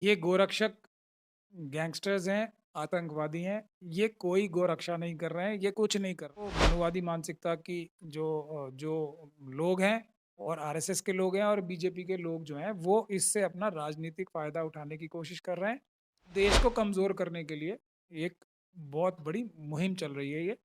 ये गोरक्षक गैंगस्टर्स हैं, आतंकवादी हैं, ये कोई गोरक्षा नहीं कर रहे हैं, ये कुछ नहीं कर रहे। वो मनुवादी मानसिकता की जो लोग हैं और आरएसएस के लोग हैं और बीजेपी के लोग जो हैं, वो इससे अपना राजनीतिक फ़ायदा उठाने की कोशिश कर रहे हैं। देश को कमज़ोर करने के लिए एक बहुत बड़ी मुहिम चल रही है ये।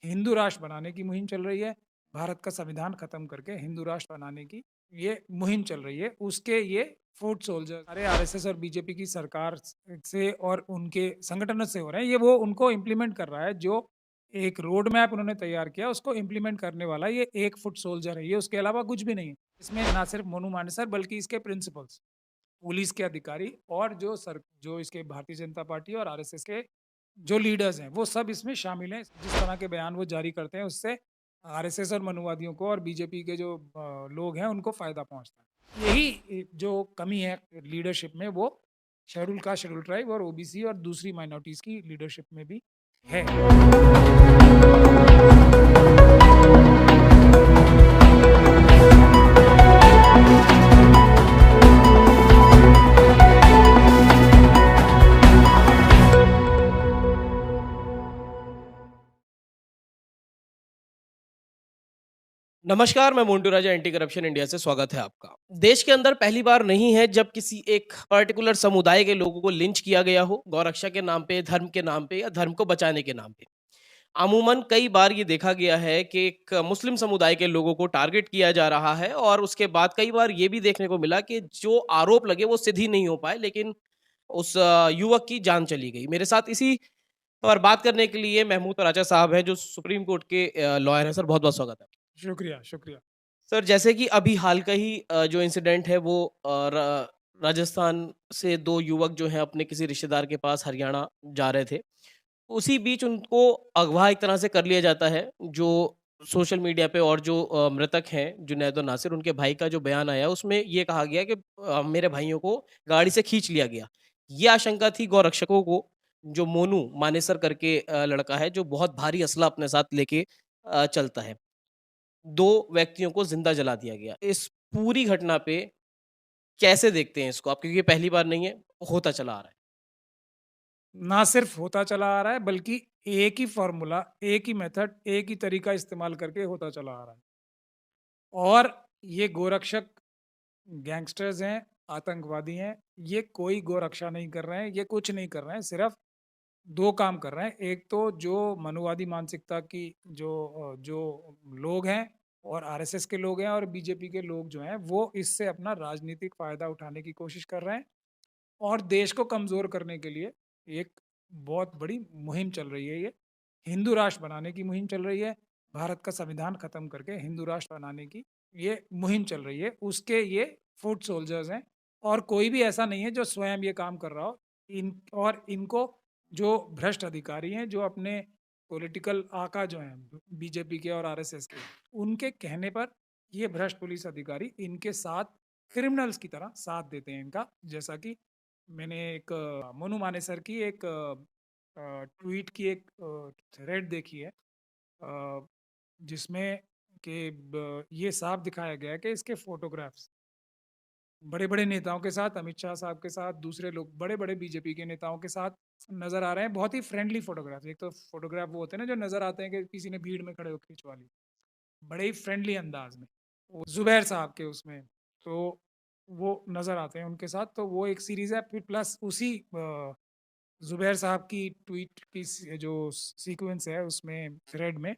हिंदू राष्ट्र बनाने की मुहिम चल रही है, भारत का संविधान खत्म करके हिंदू राष्ट्र बनाने की ये मुहिम चल रही है। उसके ये फुट सोल्जर अरे आरएसएस और बीजेपी की सरकार से और उनके संगठनों से हो रहे हैं, ये वो उनको इम्प्लीमेंट कर रहा है। जो एक रोड मैप उन्होंने तैयार किया, उसको इम्प्लीमेंट करने वाला ये एक फुट सोल्जर है, ये उसके अलावा कुछ भी नहीं है। इसमें ना सिर्फ मोनू मानेसर बल्कि इसके प्रिंसिपल्स, पुलिस के अधिकारी और जो इसके भारतीय जनता पार्टी और आरएसएस के जो लीडर्स हैं, वो सब इसमें शामिल हैं। जिस तरह के बयान वो जारी करते हैं, उससे आरएसएस और मनुवादियों को और बीजेपी के जो लोग हैं, उनको फ़ायदा पहुँचता है। यही जो कमी है लीडरशिप में, वो शेड्यूल कास्ट, शेड्यूल ट्राइब और ओबीसी और दूसरी माइनॉरिटीज़ की लीडरशिप में भी है। नमस्कार, मैं मोंटू राजा एंटी करप्शन इंडिया से स्वागत है आपका। देश के अंदर पहली बार नहीं है जब किसी एक पर्टिकुलर समुदाय के लोगों को लिंच किया गया हो, गौरक्षा के नाम पे, धर्म के नाम पे या धर्म को बचाने के नाम पे। अमूमन कई बार ये देखा गया है कि एक मुस्लिम समुदाय के लोगों को टारगेट किया जा रहा है और उसके बाद कई बार ये भी देखने को मिला कि जो आरोप लगे वो सिद्ध ही नहीं हो पाए, लेकिन उस युवक की जान चली गई। मेरे साथ इसी पर बात करने के लिए महमूद राजा साहब हैं, जो सुप्रीम कोर्ट के लॉयर हैं। सर, बहुत-बहुत स्वागत है। शुक्रिया, शुक्रिया। सर, जैसे कि अभी हाल का ही जो इंसिडेंट है वो राजस्थान से 2 युवक जो हैं अपने किसी रिश्तेदार के पास हरियाणा जा रहे थे। उसी बीच उनको अगवा एक तरह से कर लिया जाता है। जो सोशल मीडिया पे और जो मृतक हैं जुनैद और नासिर, उनके भाई का जो बयान आया उसमें ये कहा गया कि मेरे भाइयों को गाड़ी से खींच लिया गया। ये आशंका थी गौरक्षकों को, जो मोनू मानेसर करके लड़का है जो बहुत भारी असला अपने साथ लेके चलता है। 2 व्यक्तियों को ज़िंदा जला दिया गया। इस पूरी घटना पे कैसे देखते हैं इसको आप? क्योंकि ये पहली बार नहीं है, होता चला आ रहा है। ना सिर्फ होता चला आ रहा है, बल्कि एक ही फ़ॉर्मूला, एक ही मेथड, एक ही तरीका इस्तेमाल करके होता चला आ रहा है। और ये गोरक्षक गैंगस्टर्स हैं, आतंकवादी हैं, ये कोई गोरक्षा नहीं कर रहे हैं, ये कुछ नहीं कर रहे हैं, सिर्फ़ 2 काम कर रहे हैं। एक तो जो मनुवादी मानसिकता की जो लोग हैं और आरएसएस के लोग हैं और बीजेपी के लोग जो हैं, वो इससे अपना राजनीतिक फ़ायदा उठाने की कोशिश कर रहे हैं और देश को कमज़ोर करने के लिए एक बहुत बड़ी मुहिम चल रही है ये। हिंदू राष्ट्र बनाने की मुहिम चल रही है, भारत का संविधान खत्म करके हिंदू राष्ट्र बनाने की ये मुहिम चल रही है। उसके ये फुट सोल्जर्स हैं और कोई भी ऐसा नहीं है जो स्वयं ये काम कर रहा हो। इनको जो भ्रष्ट अधिकारी हैं, जो अपने पॉलिटिकल आका जो हैं बीजेपी के और आरएसएस के, उनके कहने पर ये भ्रष्ट पुलिस अधिकारी इनके साथ क्रिमिनल्स की तरह साथ देते हैं इनका। जैसा कि मैंने एक मोनू मानेसर की एक ट्वीट की एक थ्रेड देखी है, जिसमें ये साफ दिखाया गया है कि इसके फोटोग्राफ्स बड़े-बड़े नेताओं के साथ, अमित शाह साहब के साथ, दूसरे लोग बड़े-बड़े बीजेपी के नेताओं के साथ नज़र आ रहे हैं। बहुत ही फ्रेंडली फोटोग्राफ। एक तो फोटोग्राफ वो होते हैं ना जो नज़र आते हैं कि किसी ने भीड़ में खड़े होकर खिंचवा ली, बड़े ही फ्रेंडली अंदाज में। वो ज़ुबैर साहब के उसमें, तो वो नज़र आते हैं उनके साथ। तो वो एक सीरीज़ है, फिर प्लस उसी ज़ुबैर साहब की ट्वीट की जो सीक्वेंस है उसमें, थ्रेड में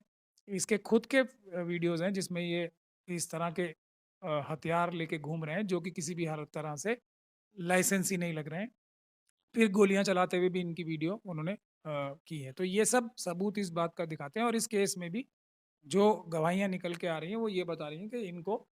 इसके खुद के वीडियोज़ हैं जिसमें ये इस तरह के हथियार लेके घूम रहे हैं जो कि किसी भी हालत तरह से लाइसेंस ही नहीं लग रहे हैं। फिर गोलियाँ चलाते हुए भी इनकी वीडियो उन्होंने की है। तो ये सब सबूत इस बात का दिखाते हैं और इस केस में भी जो गवाहियाँ निकल के आ रही हैं वो ये बता रही हैं कि इनको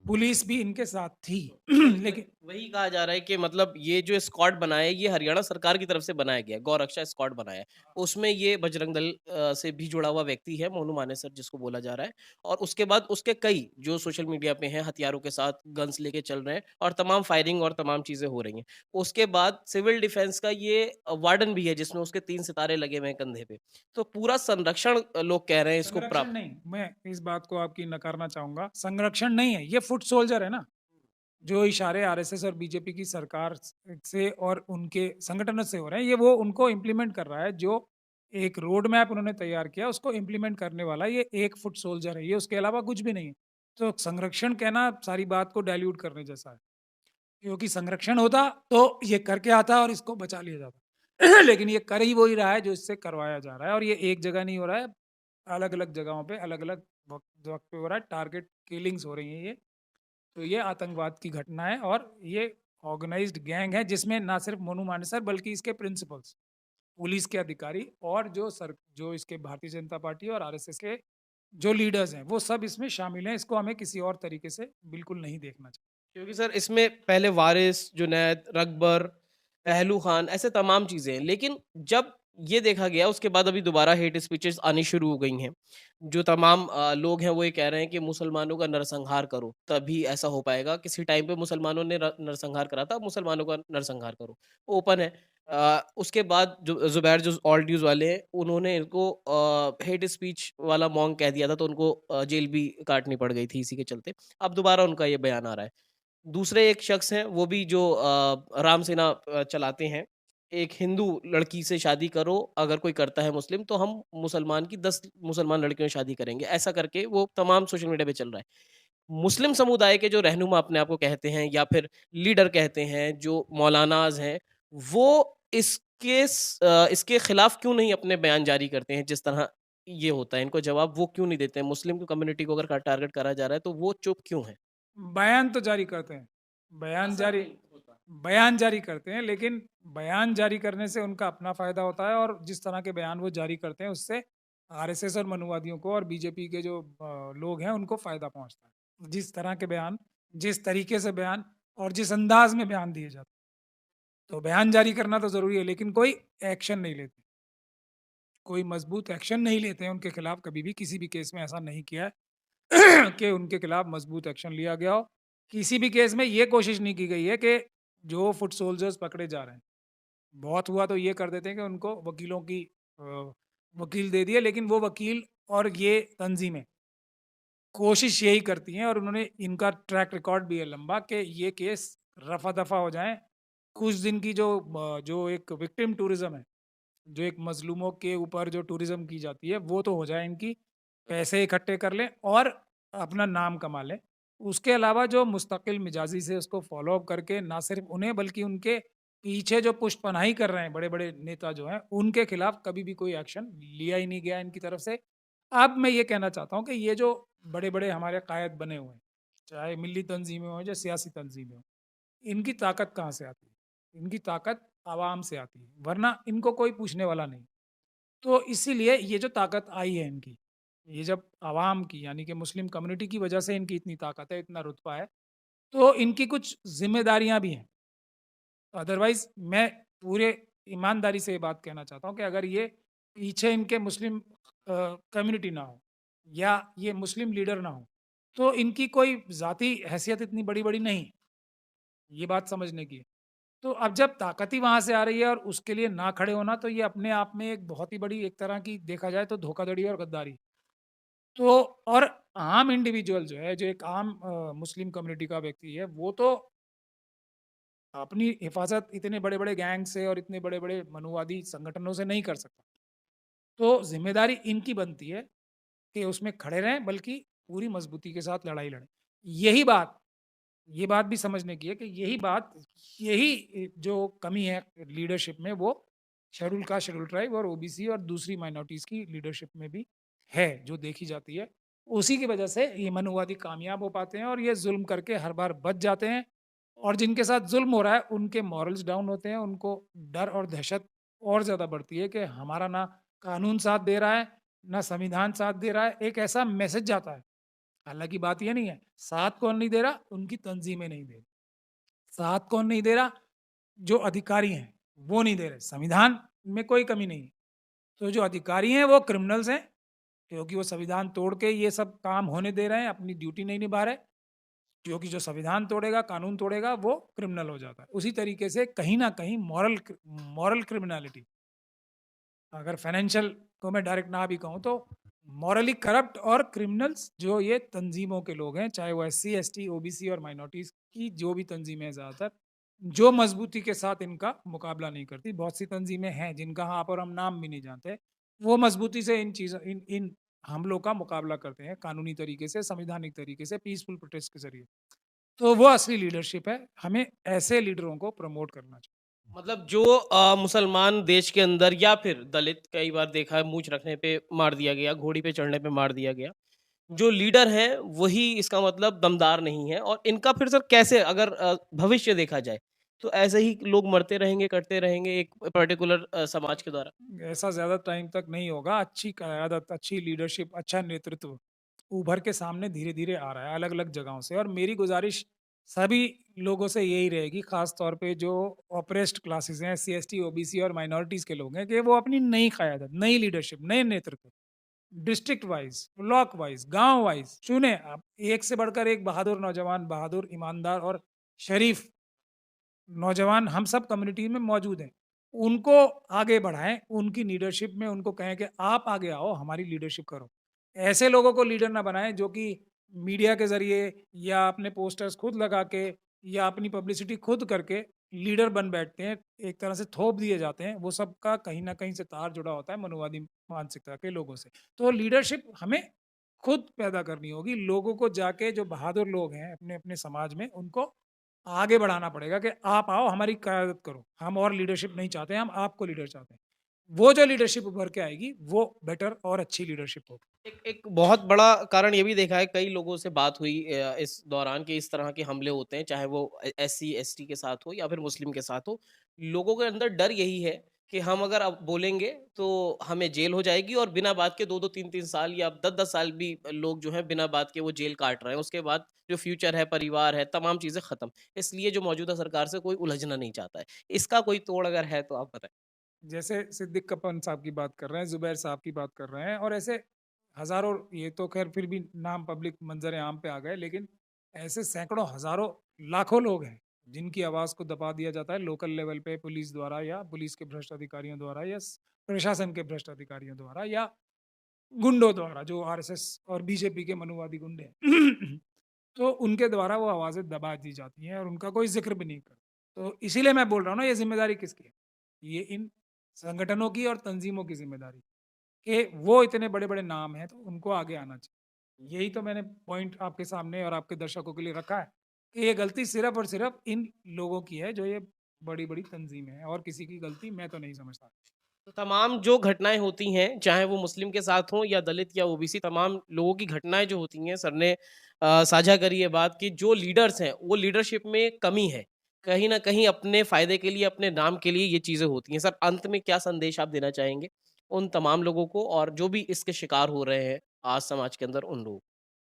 पुलिस भी इनके साथ थी। लेकिन वही कहा जा रहा है कि मतलब ये जो स्क्वाड बनाया है, ये हरियाणा सरकार की तरफ से बनाया गया है, गौरक्षा स्क्वाड बनाया है। उसमें ये बजरंग दल से भी जुड़ा हुआ व्यक्ति है, मोनू मानेसर जिसको बोला जा रहा है। और उसके बाद उसके कई जो सोशल मीडिया पे हैं, हथियारों के साथ गन्स लेके चल रहे हैं और तमाम फायरिंग और तमाम चीज़ें हो रही हैं। उसके बाद सिविल डिफेंस का ये वार्डन भी है, जिसमें उसके 3 सितारे लगे हुए हैं कंधे पे। तो पूरा संरक्षण लोग कह रहे हैं इसको संरक्षण नहीं, मैं इस बात को आपकी नकारना चाहूँगा। संरक्षण नहीं है, ये फुट सोल्जर है ना। जो इशारे आरएसएस और बीजेपी की सरकार से और उनके संगठनों से हो रहे हैं, ये वो उनको इम्प्लीमेंट कर रहा है। जो एक रोड मैप उन्होंने तैयार किया, उसको इम्प्लीमेंट करने वाला ये एक फुट सोल्जर है, ये उसके अलावा कुछ भी नहीं है। तो संरक्षण कहना सारी बात को डाइल्यूट करने जैसा है, क्योंकि संरक्षण होता तो ये करके आता और इसको बचा लिया जाता। लेकिन ये कर ही वो ही रहा है जो इससे करवाया जा रहा है, और ये एक जगह नहीं हो रहा है, अलग-अलग जगहों पे अलग-अलग वक़्त वक़्त पे हो रहा है, टारगेट किलिंग्स हो रही हैं ये। तो ये आतंकवाद की घटना है, और ये ऑर्गेनाइज्ड गैंग है जिसमें ना सिर्फ मोनू मानेसर बल्कि इसके प्रिंसिपल्स, पुलिस के अधिकारी, और जो इसके भारतीय जनता पार्टी और आरएसएस के जो लीडर्स हैं, वो सब इसमें शामिल हैं। इसको हमें किसी और तरीके से बिल्कुल नहीं देखना चाहिए। क्योंकि सर इसमें पहले वारिस, जुनैद, रकबर, पहलू खान ऐसे तमाम चीज़ें हैं। लेकिन जब ये देखा गया उसके बाद अभी दोबारा हेट स्पीचेज़ आनी शुरू हो गई हैं। जो तमाम लोग हैं वो ये कह रहे हैं कि मुसलमानों का नरसंहार करो, तभी ऐसा हो पाएगा। किसी टाइम पे मुसलमानों ने नरसंहार करा था, अब मुसलमानों का नरसंहार करो। ओपन है। उसके बाद जो ज़ुबैर जो ऑल्ट न्यूज़ वाले हैं, उन्होंने इनको हेट स्पीच वाला मोंग कह दिया था, तो उनको जेल भी काटनी पड़ गई थी इसी के चलते। अब दोबारा उनका ये बयान आ रहा है। दूसरे एक शख्स हैं, वो भी जो राम सेना चलाते हैं। एक हिंदू लड़की से शादी करो, अगर कोई करता है मुस्लिम, तो हम मुसलमान की 10 मुसलमान लड़कियों से शादी करेंगे। ऐसा करके वो तमाम सोशल मीडिया पे चल रहा है। मुस्लिम समुदाय के जो रहनुमा अपने आप को कहते हैं या फिर लीडर कहते हैं, जो मौलानाज़ हैं, वो इसके खिलाफ क्यों नहीं अपने बयान जारी करते हैं, जिस तरह ये होता है? इनको जवाब वो क्यों नहीं देते हैं? मुस्लिम की कम्युनिटी को अगर टारगेट करा जा रहा है, तो वो चुप क्यों हैं? बयान तो जारी करते हैं। बयान असर जारी नहीं होता। बयान जारी करते हैं, लेकिन बयान जारी करने से उनका अपना फ़ायदा होता है, और जिस तरह के बयान वो जारी करते हैं उससे आरएसएस और मनुवादियों को और बीजेपी के जो लोग हैं उनको फ़ायदा पहुँचता है। जिस तरह के बयान, जिस तरीके से बयान और जिस अंदाज़ में बयान दिए जाते हैं। तो बयान जारी करना तो ज़रूरी है, लेकिन कोई एक्शन नहीं लेते। कोई मज़बूत एक्शन नहीं लेते हैं उनके खिलाफ, कभी भी किसी भी केस में ऐसा नहीं किया है कि उनके खिलाफ मजबूत एक्शन लिया गया हो। किसी भी केस में ये कोशिश नहीं की गई है कि जो फुट सोल्जर्स पकड़े जा रहे हैं, बहुत हुआ तो ये कर देते हैं कि उनको वकीलों की वकील दे दिए, लेकिन वो वकील और ये तंजीमें कोशिश यही करती हैं, और उन्होंने, इनका ट्रैक रिकॉर्ड भी है लंबा, कि ये केस रफा दफा हो जाएं। कुछ दिन की जो एक विक्टिम टूरिज्म है, जो एक मजलूमों के ऊपर जो टूरिज्म की जाती है, वो तो हो जाए इनकी, पैसे इकट्ठे कर लें और अपना नाम कमा लें। उसके अलावा जो मुस्तकिल मिजाजी से उसको फ़ॉलो अप करके, ना सिर्फ़ उन्हें बल्कि उनके पीछे जो पुष्टपनाही कर रहे हैं बड़े-बड़े नेता जो हैं, उनके खिलाफ कभी भी कोई एक्शन लिया ही नहीं गया इनकी तरफ से। अब मैं ये कहना चाहता हूँ कि ये जो बड़े-बड़े हमारे कायद बने हुए हैं, चाहे मिल्ली तंज़ीमें हों या सियासी तंज़ीमें हों, इनकी ताकत कहाँ से आती है? इनकी ताकत आवाम से आती है, वरना इनको कोई पूछने वाला नहीं। तो इसीलिए ये जो ताकत आई है इनकी, ये जब आवाम की, यानी कि मुस्लिम कम्युनिटी की वजह से इनकी इतनी ताकत है, इतना रुतबा है, तो इनकी कुछ ज़िम्मेदारियाँ भी हैं। अदरवाइज़ मैं पूरे ईमानदारी से ये बात कहना चाहता हूँ कि अगर ये पीछे इनके मुस्लिम कम्युनिटी ना हो, या ये मुस्लिम लीडर ना हो, तो इनकी कोई ज़ाती हैसियत इतनी बड़ी-बड़ी नहीं है। ये बात समझने की है। तो अब जब ताकत ही वहाँ से आ रही है और उसके लिए ना खड़े होना, तो ये अपने आप में एक बहुत ही बड़ी, एक तरह की देखा जाए तो धोखाधड़ी और गद्दारी। तो और आम इंडिविजुअल जो है, जो एक आम मुस्लिम कम्युनिटी का व्यक्ति है, वो तो अपनी हिफाज़त इतने बड़े-बड़े गैंग से और इतने बड़े-बड़े मनुवादी संगठनों से नहीं कर सकता। तो ज़िम्मेदारी इनकी बनती है कि उसमें खड़े रहें, बल्कि पूरी मज़बूती के साथ लड़ाई लड़ें। यही बात ये बात भी समझने की है कि यही जो कमी है लीडरशिप में, वो शेड्यूल कास्ट, शेड्यूल ट्राइब और ओबीसी और दूसरी माइनॉरिटीज़ की लीडरशिप में भी है, जो देखी जाती है। उसी की वजह से ये मनुवादी कामयाब हो पाते हैं और ये ज़ुल्म करके हर बार बच जाते हैं, और जिनके साथ ज़ुल्म हो रहा है, उनके मॉरल्स डाउन होते हैं, उनको डर और दहशत और ज़्यादा बढ़ती है कि हमारा ना कानून साथ दे रहा है, ना संविधान साथ दे रहा है। एक ऐसा मैसेज जाता है। हालाँकि बात ये नहीं है, साथ कौन नहीं दे रहा? उनकी तंज़ीमें नहीं दे रही। साथ कौन नहीं दे रहा? जो अधिकारी हैं, वो नहीं दे रहे। संविधान में कोई कमी नहीं है। तो जो अधिकारी हैं वो क्रिमिनल्स हैं, क्योंकि वो संविधान तोड़ के ये सब काम होने दे रहे हैं, अपनी ड्यूटी नहीं निभा रहे। क्योंकि जो संविधान तोड़ेगा, कानून तोड़ेगा, वो क्रिमिनल हो जाता है। उसी तरीके से कहीं न कहीं मॉरल क्रिमिनैलिटी, अगर फाइनेंशियल को मैं डायरेक्ट ना भी कहूँ, तो मॉरली करप्ट और क्रिमिनल्स जो ये तंजीमों के लोग हैं, चाहे वो एससी, एसटी, ओबीसी और माइनॉरिटीज़ की जो भी तंजीमें हैं ज़्यादातर, जो मज़बूती के साथ इनका मुकाबला नहीं करती। बहुत सी तंजीमें हैं जिनका यहाँ पर हम नाम भी नहीं जानते। वो मज़बूती से इन चीज़ों इन इन हमलों का मुकाबला करते हैं कानूनी तरीके से, संवैधानिक तरीके से, पीसफुल प्रोटेस्ट के ज़रिए। तो वो असली लीडरशिप है, हमें ऐसे लीडरों को प्रमोट करना चाहिए। मतलब जो मुसलमान देश के अंदर या फिर दलित कई बार देखा है मूंछ रखने पे मार दिया गया, घोड़ी पे चढ़ने पे मार दिया गया। जो लीडर हैं वही इसका मतलब दमदार नहीं है और इनका फिर सर कैसे अगर भविष्य देखा जाए, तो ऐसे ही लोग मरते रहेंगे, कटते रहेंगे एक पर्टिकुलर समाज के द्वारा? ऐसा ज़्यादा टाइम तक नहीं होगा। अच्छी क़यादत, अच्छी लीडरशिप, अच्छा नेतृत्व उभर के सामने धीरे-धीरे आ रहा है अलग-अलग जगहों से और मेरी गुज़ारिश सभी लोगों से यही रहेगी, ख़ास तौर पे जो ऑप्रेस्ड क्लासेस हैं, एससी, एसटी, ओबीसी और माइनॉरिटीज़ के लोग हैं कि वो अपनी नई क़यादत, नई लीडरशिप, नए नेतृत्व, डिस्ट्रिक्ट वाइज़, ब्लॉक वाइज़, गाँव वाइज़ चुनें आप। एक से बढ़कर एक बहादुर नौजवान, बहादुर, ईमानदार और शरीफ नौजवान हम सब कम्युनिटी में मौजूद हैं। उनको आगे बढ़ाएँ, उनकी लीडरशिप में उनको कहें कि आप आगे आओ, हमारी लीडरशिप करो। ऐसे लोगों को लीडर ना बनाएँ जो कि मीडिया के ज़रिए या अपने पोस्टर्स खुद लगा के या अपनी पब्लिसिटी खुद करके लीडर बन बैठते हैं, एक तरह से थोप दिए जाते हैं। वो सबका कहीं न कहीं से तार जुड़ा होता है मनुवादी मानसिकता के लोगों से। तो लीडरशिप हमें खुद पैदा करनी होगी, लोगों को जाके जो बहादुर लोग हैं अपने-अपने समाज में, उनको आगे बढ़ाना पड़ेगा कि आप आओ हमारी क़यादत करो। हम और लीडरशिप नहीं चाहते, हम आपको लीडर चाहते हैं। वो जो लीडरशिप उभर के आएगी, वो बेटर और अच्छी लीडरशिप होगी। एक एक बहुत बड़ा कारण ये भी देखा है, कई लोगों से बात हुई इस दौरान कि इस तरह के हमले होते हैं, चाहे वो एससी एसटी के साथ हो या फिर मुस्लिम के साथ हो। लोगों के अंदर डर यही है कि हम अगर अब बोलेंगे तो हमें जेल हो जाएगी और बिना बात के 2-2 3-3 साल या 10-10 साल भी लोग जो हैं बिना बात के वो जेल काट रहे हैं। उसके बाद जो फ्यूचर है, परिवार है, तमाम चीज़ें खत्म। इसलिए जो मौजूदा सरकार से कोई उलझना नहीं चाहता है। इसका कोई तोड़ अगर है तो आप बताएँ? जैसे सिद्दीक कप्पन साहब की बात कर रहे हैं, ज़ुबैर साहब की बात कर रहे हैं और ऐसे हज़ारों, ये तो ख़ैर फिर भी नाम पब्लिक मंज़र आम पे आ गए, लेकिन ऐसे सैकड़ों, हज़ारों, लाखों लोग हैं, जिनकी आवाज़ को दबा दिया जाता है लोकल लेवल पे पुलिस द्वारा या पुलिस के भ्रष्ट अधिकारियों द्वारा या प्रशासन के भ्रष्ट अधिकारियों द्वारा या गुंडों द्वारा जो आरएसएस और बीजेपी के मनुवादी गुंडे हैं। तो उनके द्वारा वो आवाज़ें दबा दी जाती हैं और उनका कोई ज़िक्र भी नहीं करता। तो इसीलिए मैं बोल रहा हूँ ना, ये ज़िम्मेदारी किसकी है? ये इन संगठनों की और तंज़ीमों की ज़िम्मेदारी कि वो इतने बड़े-बड़े नाम हैं तो उनको आगे आना चाहिए। यही तो मैंने पॉइंट आपके सामने और आपके दर्शकों के लिए रखा है कि ये गलती सिर्फ़ और सिर्फ़ इन लोगों की है जो ये बड़ी-बड़ी तंज़ीमें हैं और किसी की गलती मैं तो नहीं समझता। तो तमाम जो घटनाएँ होती हैं, चाहे वो मुस्लिम के साथ हों या दलित या ओबीसी, तमाम लोगों की घटनाएँ जो होती हैं, सर ने साझा करी ये बात कि जो लीडर्स हैं, वो लीडरशिप में कमी है। कहीं न कहीं अपने फ़ायदे के लिए, अपने नाम के लिए ये चीज़ें होती हैं। सर, अंत में क्या संदेश आप देना चाहेंगे उन तमाम लोगों को और जो भी इसके शिकार हो रहे हैं आज समाज के अंदर उन लोगों को?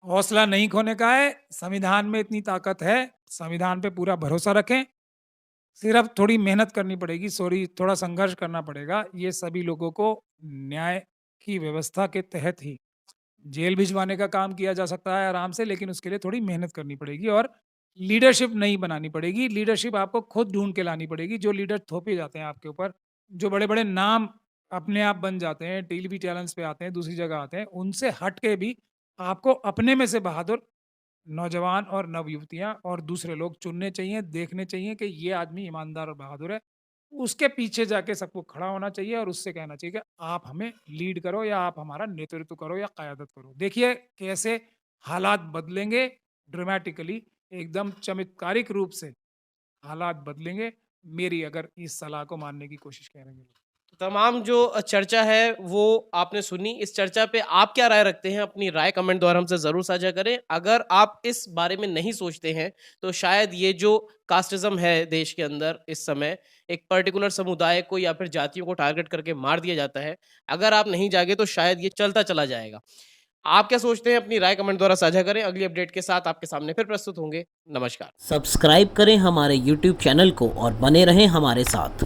हौसला नहीं खोने का है, संविधान में इतनी ताकत है, संविधान पे पूरा भरोसा रखें, सिर्फ़ थोड़ी मेहनत करनी पड़ेगी, थोड़ा संघर्ष करना पड़ेगा। ये सभी लोगों को न्याय की व्यवस्था के तहत ही जेल भिजवाने का काम किया जा सकता है आराम से, लेकिन उसके लिए थोड़ी मेहनत करनी पड़ेगी और लीडरशिप नई बनानी पड़ेगी। लीडरशिप आपको खुद ढूँढ के लानी पड़ेगी। जो लीडर थोपे जाते हैं आपके ऊपर, जो बड़े-बड़े नाम अपने आप बन जाते हैं, टीवी चैनल्स पे आते हैं, दूसरी जगह आते हैं, उनसे हट के भी आपको अपने में से बहादुर नौजवान और नवयुवतियाँ और दूसरे लोग चुनने चाहिए, देखने चाहिए कि ये आदमी ईमानदार और बहादुर है। उसके पीछे जाके सबको खड़ा होना चाहिए और उससे कहना चाहिए कि आप हमें लीड करो या आप हमारा नेतृत्व करो या क़यादत करो। देखिए कैसे हालात बदलेंगे ड्रामेटिकली, एकदम चमत्कारिक रूप से हालात बदलेंगे, मेरी अगर इस सलाह को मानने की कोशिश करेंगे लोग। तमाम जो चर्चा है वो आपने सुनी। इस चर्चा पे आप क्या राय रखते हैं? अपनी राय कमेंट द्वारा हमसे ज़रूर साझा करें। अगर आप इस बारे में नहीं सोचते हैं, तो शायद ये जो कास्टिज़्म है देश के अंदर इस समय, एक पर्टिकुलर समुदाय को या फिर जातियों को टारगेट करके मार दिया जाता है। अगर आप नहीं जागे तो शायद ये चलता चला जाएगा। आप क्या सोचते हैं? अपनी राय कमेंट द्वारा साझा करें। अगली अपडेट के साथ आपके सामने फिर प्रस्तुत होंगे। नमस्कार। सब्सक्राइब करें हमारे YouTube चैनल को और बने रहें हमारे साथ।